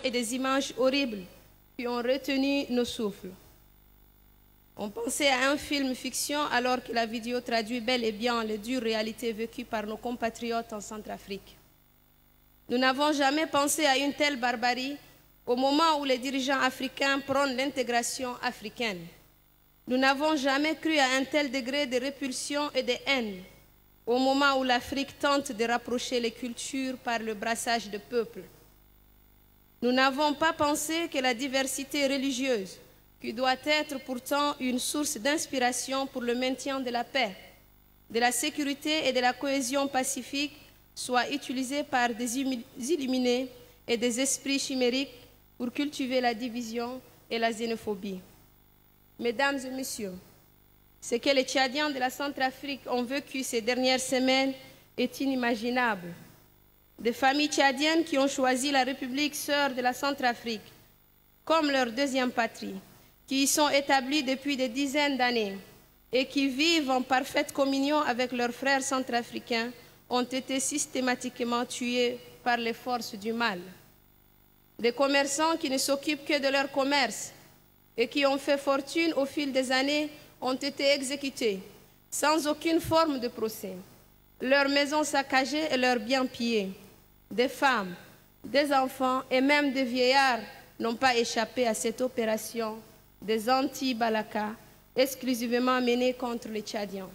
et des images horribles qui ont retenu nos souffles. On pensait à un film fiction alors que la vidéo traduit bel et bien les dures réalités vécues par nos compatriotes en Centrafrique. Nous n'avons jamais pensé à une telle barbarie au moment où les dirigeants africains prônent l'intégration africaine. Nous n'avons jamais cru à un tel degré de répulsion et de haine au moment où l'Afrique tente de rapprocher les cultures par le brassage de peuples. Nous n'avons pas pensé que la diversité religieuse, qui doit être pourtant une source d'inspiration pour le maintien de la paix, de la sécurité et de la cohésion pacifique, soit utilisée par des illuminés et des esprits chimériques pour cultiver la division et la xénophobie. Mesdames et messieurs, ce que les Tchadiens de la Centrafrique ont vécu ces dernières semaines est inimaginable. Des familles tchadiennes qui ont choisi la République sœur de la Centrafrique comme leur deuxième patrie, qui y sont établies depuis des dizaines d'années et qui vivent en parfaite communion avec leurs frères centrafricains, ont été systématiquement tués par les forces du mal. Des commerçants qui ne s'occupent que de leur commerce et qui ont fait fortune au fil des années ont été exécutés sans aucune forme de procès. Leurs maisons saccagées et leurs biens pillés. Des femmes, des enfants et même des vieillards n'ont pas échappé à cette opération des anti-Balaka exclusivement menée contre les Tchadiens.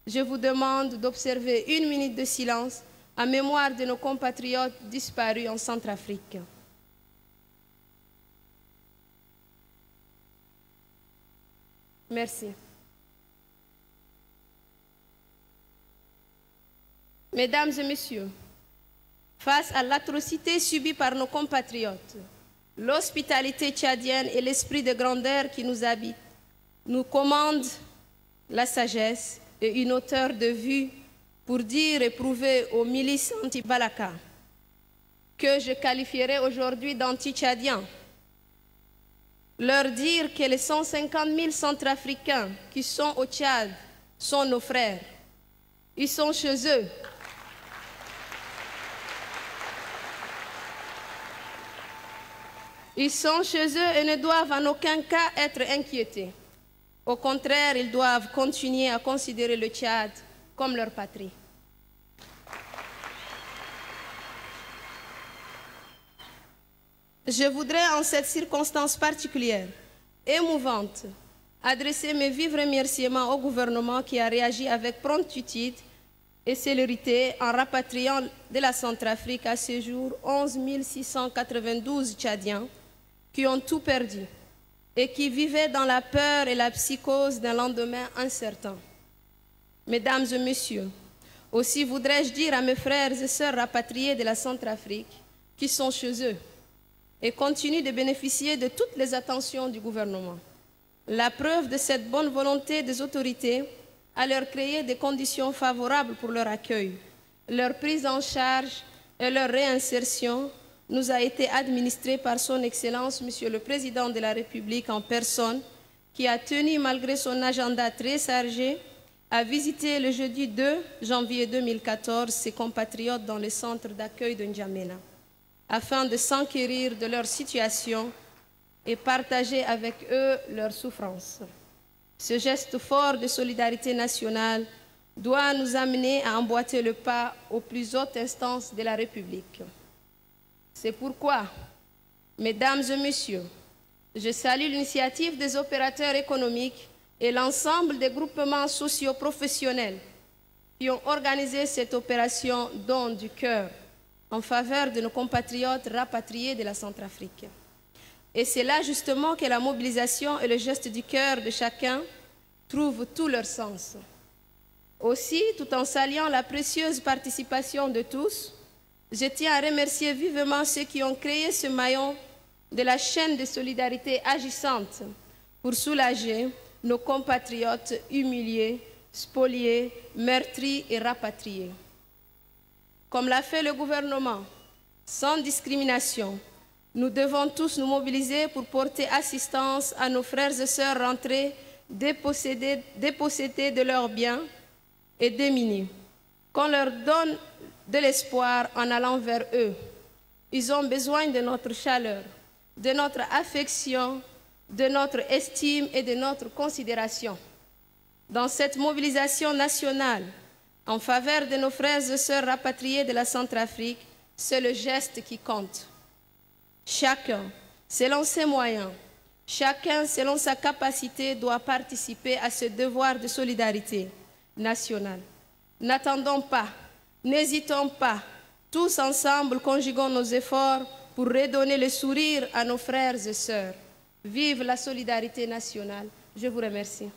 Je vous demande d'observer 1 minute de silence en mémoire de nos compatriotes disparus en Centrafrique. Merci. Mesdames et messieurs, face à l'atrocité subie par nos compatriotes, l'hospitalité tchadienne et l'esprit de grandeur qui nous habite nous commandent la sagesse et une hauteur de vue pour dire et prouver aux milices anti-Balaka que je qualifierais aujourd'hui d'anti-tchadiens. Leur dire que les 150 000 Centrafricains qui sont au Tchad sont nos frères. Ils sont chez eux. Ils sont chez eux et ne doivent en aucun cas être inquiétés. Au contraire, ils doivent continuer à considérer le Tchad comme leur patrie. Je voudrais, en cette circonstance particulière, émouvante, adresser mes vifs remerciements au gouvernement qui a réagi avec promptitude et célérité en rapatriant de la Centrafrique à ce jour 11 692 Tchadiens qui ont tout perdu et qui vivaient dans la peur et la psychose d'un lendemain incertain. Mesdames et messieurs, aussi voudrais-je dire à mes frères et sœurs rapatriés de la Centrafrique qui sont chez eux et continuent de bénéficier de toutes les attentions du gouvernement. La preuve de cette bonne volonté des autorités à leur créer des conditions favorables pour leur accueil, leur prise en charge et leur réinsertion nous a été administrée par son Excellence, Monsieur le Président de la République en personne, qui a tenu, malgré son agenda très chargé, à visiter le jeudi 2 janvier 2014 ses compatriotes dans le centre d'accueil de N'Djamena, afin de s'enquérir de leur situation et partager avec eux leurs souffrances. Ce geste fort de solidarité nationale doit nous amener à emboîter le pas aux plus hautes instances de la République. C'est pourquoi, mesdames et messieurs, je salue l'initiative des opérateurs économiques et l'ensemble des groupements socio-professionnels qui ont organisé cette opération don du cœur en faveur de nos compatriotes rapatriés de la Centrafrique. Et c'est là justement que la mobilisation et le geste du cœur de chacun trouvent tout leur sens. Aussi, tout en saluant la précieuse participation de tous, je tiens à remercier vivement ceux qui ont créé ce maillon de la chaîne de solidarité agissante pour soulager nos compatriotes humiliés, spoliés, meurtris et rapatriés. Comme l'a fait le gouvernement, sans discrimination, nous devons tous nous mobiliser pour porter assistance à nos frères et sœurs rentrés dépossédés de leurs biens et démunis. Qu'on leur donne de l'espoir en allant vers eux. Ils ont besoin de notre chaleur, de notre affection, de notre estime et de notre considération. Dans cette mobilisation nationale en faveur de nos frères et sœurs rapatriés de la Centrafrique, c'est le geste qui compte. Chacun, selon ses moyens, chacun, selon sa capacité, doit participer à ce devoir de solidarité nationale. N'attendons pas, n'hésitons pas, tous ensemble conjuguons nos efforts pour redonner le sourire à nos frères et sœurs. Vive la solidarité nationale. Je vous remercie.